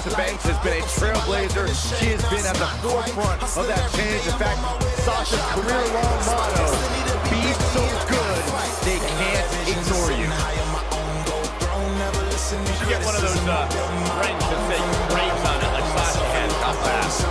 Sasha Banks has been a trailblazer. She has been at the forefront of that change. In fact, Sasha's career-long motto, be so good, they can't ignore you. You should get one of those rings that say grapes on it, like Sasha has. How fast.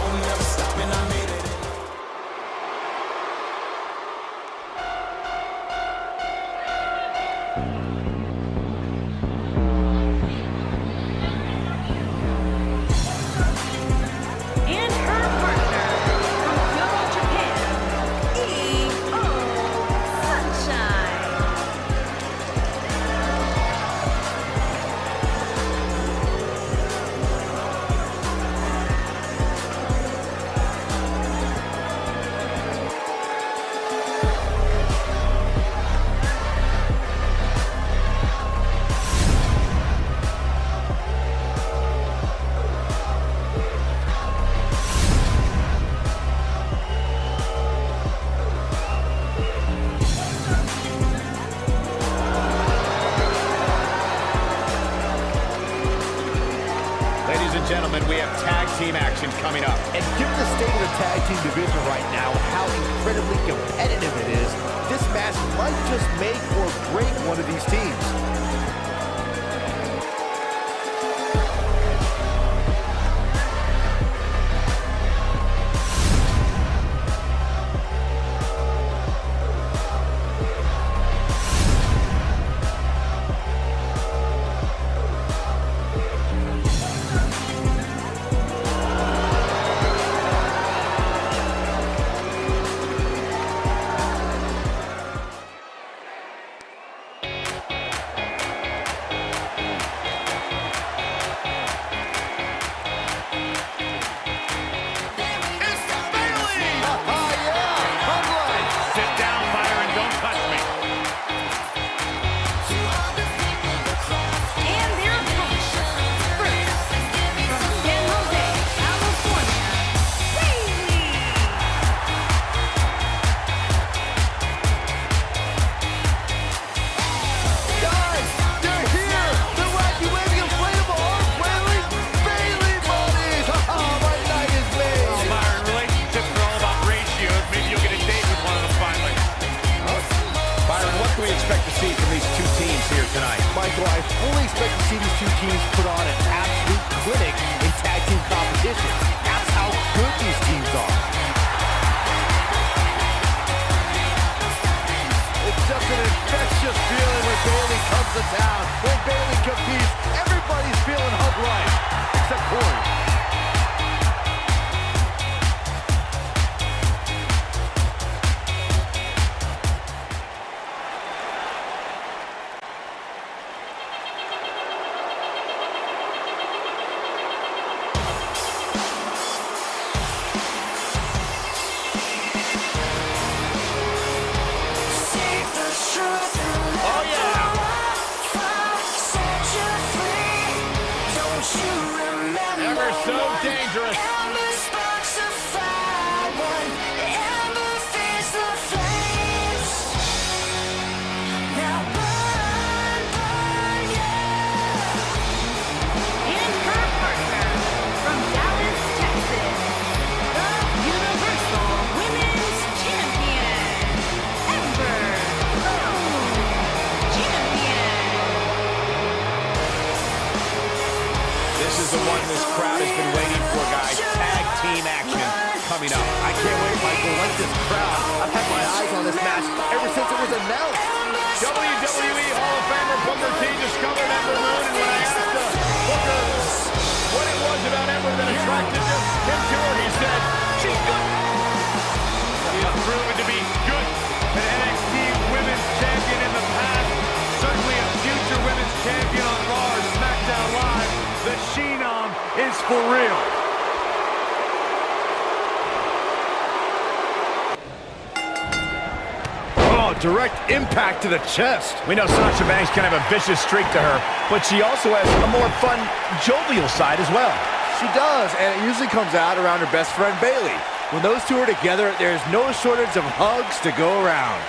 Gentlemen, we have tag team action coming up. And given the state of the tag team division right now, how incredibly competitive it is, this match might just make or break one of these teams. Michael, I fully expect to see these two teams put on an absolute clinic in tag team competition. That's how good these teams are. It's just an infectious feeling when Bayley comes to town. When Bayley competes, everybody's feeling hug life, except Corey. So dangerous. This is the one this crowd has been waiting for, guys. Tag team action coming up. I can't wait, Michael. Like this crowd, I've had my eyes on this match ever since it was announced. WWE Hall of Famer Booker T discovered Ember Moon, and when I asked Booker what it was about Ember that attracted him to her, he said, she's good. She has proven to be good. An NXT Women's Champion in the past, certainly a future Women's Champion on Raw or Smackdown Live. The Phenom is for real. Oh, direct impact to the chest. We know Sasha Banks can have a vicious streak to her, but she also has a more fun, jovial side as well. She does, and it usually comes out around her best friend Bayley. When those two are together, there's no shortage of hugs to go around.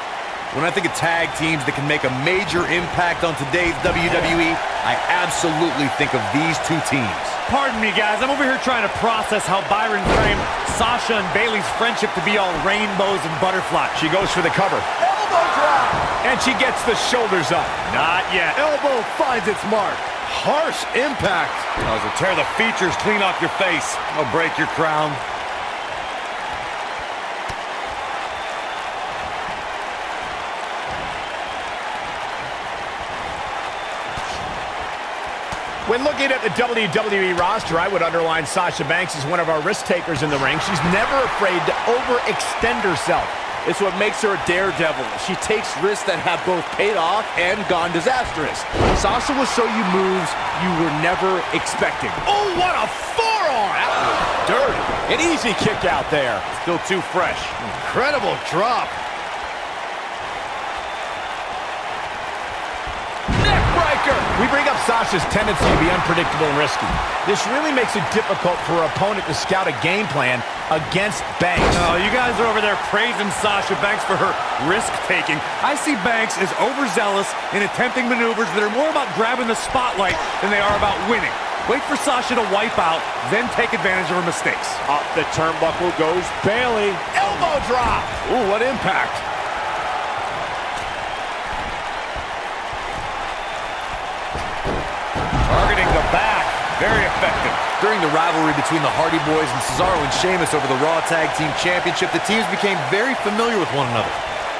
When I think of tag teams that can make a major impact on today's WWE, I absolutely think of these two teams. Pardon me, guys. I'm over here trying to process how Byron framed Sasha and Bayley's friendship to be all rainbows and butterflies. She goes for the cover. Elbow drop! And she gets the shoulders up. Not yet. Elbow finds its mark. Harsh impact. As it tear the features clean off your face. I'll break your crown. When looking at the WWE roster, I would underline Sasha Banks as one of our risk takers in the ring. She's never afraid to overextend herself. It's what makes her a daredevil. She takes risks that have both paid off and gone disastrous. Sasha will show you moves you were never expecting. Oh, what a forearm! That was dirty. An easy kick out there. Still too fresh. Incredible drop. We bring up Sasha's tendency to be unpredictable and risky. This really makes it difficult for her opponent to scout a game plan against Banks. Oh, you guys are over there praising Sasha Banks for her risk-taking. I see Banks as overzealous in attempting maneuvers that are more about grabbing the spotlight than they are about winning. Wait for Sasha to wipe out, then take advantage of her mistakes. Up the turnbuckle goes Bayley. Elbow drop! Ooh, what impact. Targeting the back. Very effective. During the rivalry between the Hardy Boys and Cesaro and Sheamus over the Raw Tag Team Championship, the teams became very familiar with one another.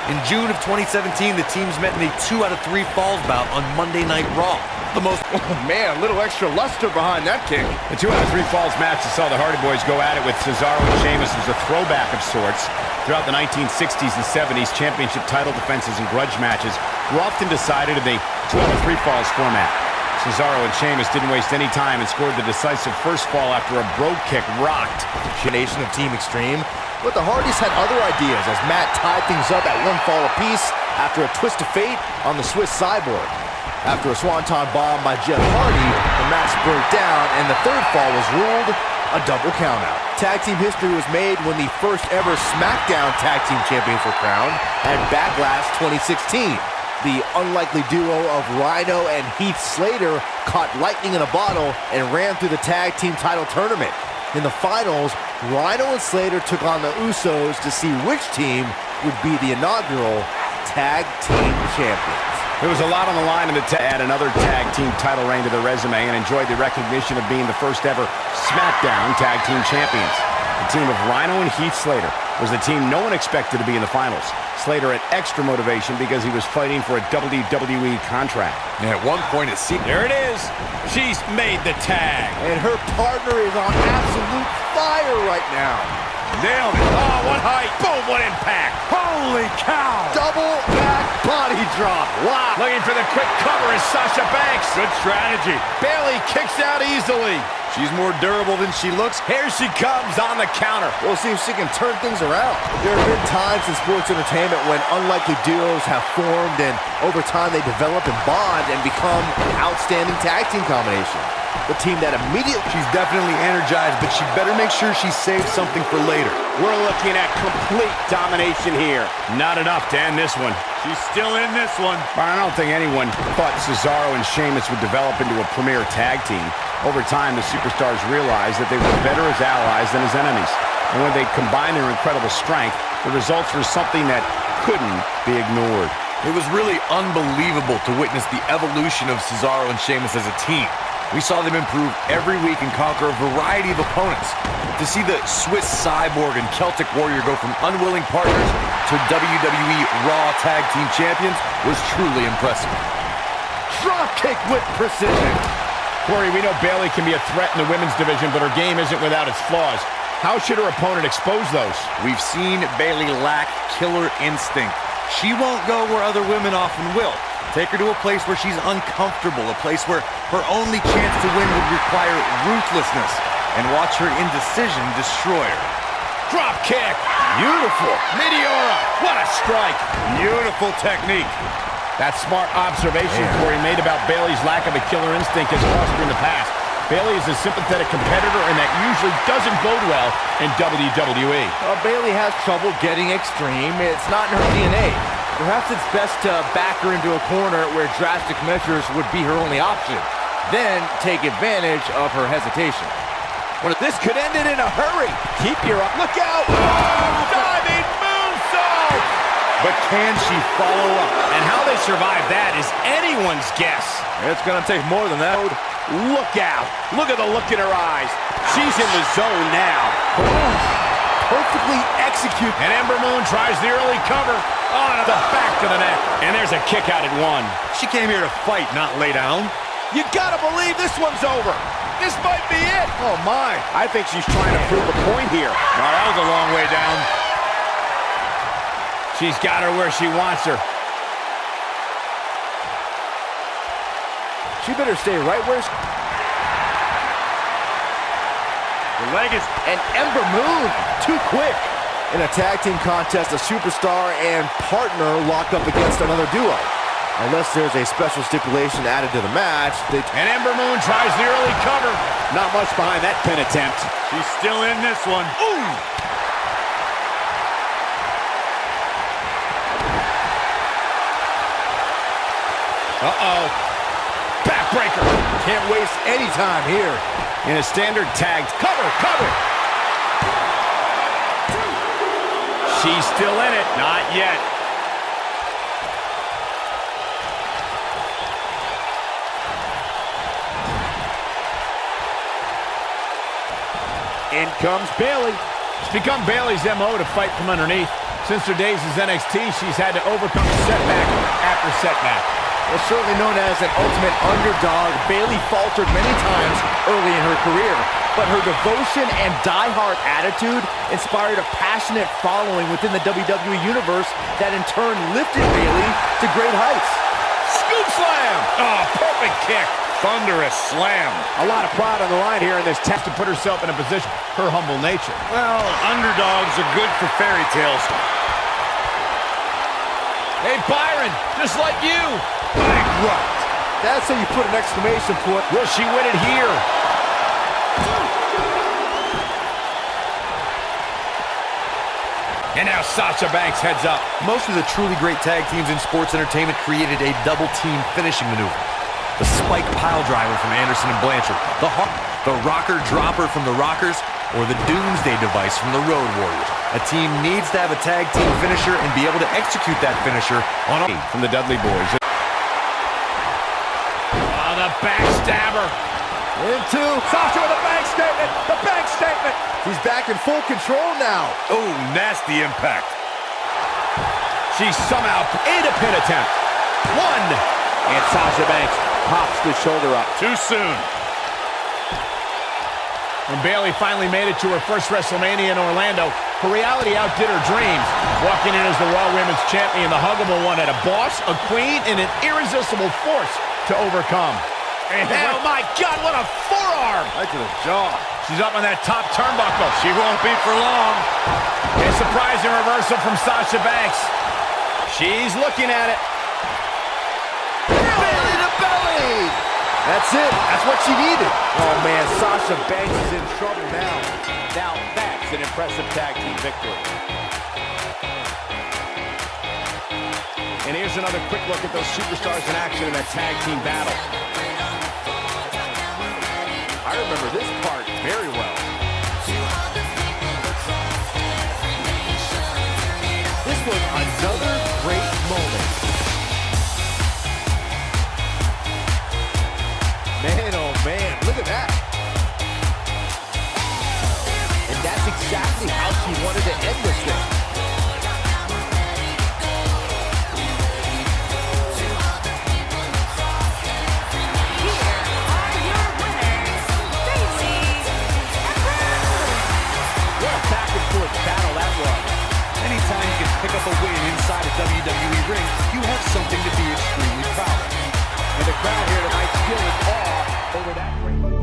In June of 2017, the teams met in a 2 out of 3 falls bout on Monday Night Raw. The most... Oh, man, a little extra luster behind that kick. The 2 out of 3 falls match that saw the Hardy Boys go at it with Cesaro and Sheamus was a throwback of sorts. Throughout the 1960s and 70s, championship title defenses and grudge matches were often decided in the 2 out of 3 falls format. Cesaro and Sheamus didn't waste any time and scored the decisive first fall after a brogue kick rocked. Nation of Team Extreme, but the Hardys had other ideas as Matt tied things up at 1 fall apiece after a twist of fate on the Swiss Cyborg. After a swanton bomb by Jeff Hardy, the match broke down and the 3rd fall was ruled a double countout. Tag team history was made when the first ever Smackdown Tag Team Champions were crowned at Backlash 2016. The unlikely duo of Rhino and Heath Slater caught lightning in a bottle and ran through the tag team title tournament. In the finals, Rhino and Slater took on the Usos to see which team would be the inaugural Tag Team Champions. There was a lot on the line to add another tag team title reign to their resume and enjoyed the recognition of being the first ever Smackdown Tag Team Champions. The team of Rhino and Heath Slater was the team no one expected to be in the finals. Slater had extra motivation because he was fighting for a WWE contract. And at one point it seemed... There it is. She's made the tag. And her partner is on absolute fire right now. Nailed it. Oh, what height. Boom, what impact. Holy cow! Double back body drop. Wow. Looking for the quick cover is Sasha Banks. Good strategy. Bayley kicks out easily. She's more durable than she looks. Here she comes on the counter. We'll see if she can turn things around. There have been times in sports entertainment when unlikely duos have formed and over time they develop and bond and become an outstanding tag team combination. The team that immediately... She's definitely energized, but she better make sure she saves something for later. We're looking at complete domination here. Not enough to end this one. She's still in this one. I don't think anyone thought Cesaro and Sheamus would develop into a premier tag team. Over time, the superstars realized that they were better as allies than as enemies. And when they combined their incredible strength, the results were something that couldn't be ignored. It was really unbelievable to witness the evolution of Cesaro and Sheamus as a team. We saw them improve every week and conquer a variety of opponents. To see the Swiss Cyborg and Celtic Warrior go from unwilling partners to WWE Raw Tag Team Champions was truly impressive. Drop kick with precision. Corey, we know Bayley can be a threat in the women's division, but her game isn't without its flaws. How should her opponent expose those? We've seen Bayley lack killer instinct. She won't go where other women often will. Take her to a place where she's uncomfortable, a place where her only chance to win would require ruthlessness, and watch her indecision destroy her. Drop kick. Beautiful. Meteora. What a strike. Beautiful technique. That smart observation Corey made about Bayley's lack of a killer instinct has cost her in the past. Bayley is a sympathetic competitor, and that usually doesn't bode well in WWE. Bayley has trouble getting extreme. It's not in her DNA. Perhaps it's best to back her into a corner where drastic measures would be her only option. Then take advantage of her hesitation. Well, this could end it in a hurry. Keep your up. Look out! Oh, diving moonsault! But can she follow up? And how they survive that is anyone's guess. It's going to take more than that. Look out. Look at the look in her eyes. She's in the zone now. Perfectly execute. And Ember Moon tries the early cover. On the back of the neck. And there's a kick out at 1. She came here to fight, not lay down. You gotta believe this one's over. This might be it. Oh, my. I think she's trying to prove a point here. Now, that was a long way down. She's got her where she wants her. She better stay right where she... The leg is... And Ember Moon, too quick. In a tag team contest, a superstar and partner locked up against another duo. Unless there's a special stipulation added to the match, And Ember Moon tries the early cover. Not much behind that pin attempt. She's still in this one. Ooh! Uh-oh. Backbreaker. can't waste any time here. In a standard tagged cover, cover. She's still in it. Not yet. In comes Bayley. It's become Bayley's MO to fight from underneath. Since her days as NXT, she's had to overcome setback after setback. Well, certainly known as an ultimate underdog, Bayley faltered many times early in her career. But her devotion and die-hard attitude inspired a passionate following within the WWE Universe that in turn lifted Bayley to great heights. Scoop slam! Oh, perfect kick. Thunderous slam. A lot of pride on the line here in this test to put herself in a position, her humble nature. Well, underdogs are good for fairy tales. Hey, Byron, just like you. Bankrupt. That's how you put an exclamation point. Will she win it here? And now Sasha Banks heads up. Most of the truly great tag teams in sports entertainment created a double team finishing maneuver. The spike pile driver from Anderson and Blanchard, the rocker dropper from the Rockers, or the doomsday device from the Road Warriors. A team needs to have a tag team finisher and be able to execute that finisher on a From the Dudley Boys. Oh, the backstabber. Into Sasha with a bank statement. The bank statement. She's back in full control now. Oh, nasty impact. She somehow ate a pin attempt. 1. And Sasha Banks pops the shoulder up. Too soon. When Bayley finally made it to her first WrestleMania in Orlando, her reality outdid her dreams. Walking in as the Raw Women's Champion, the Huggable One had a boss, a queen, and an irresistible force to overcome. And oh my God, what a forearm! Right to the jaw. She's up on that top turnbuckle. She won't be for long. A surprising reversal from Sasha Banks. She's looking at it. Belly to belly. That's it. That's what she needed. Oh, man, Sasha Banks is in trouble now. Now that's an impressive tag team victory. And here's another quick look at those superstars in action in a tag team battle. I remember this part very well. This was another great moment. Man, oh man, look at that. And that's exactly how she wanted to end this thing. battle that was. Anytime you can pick up a win inside a WWE ring, you have something to be extremely proud of. And the crowd here tonight still in awe over that.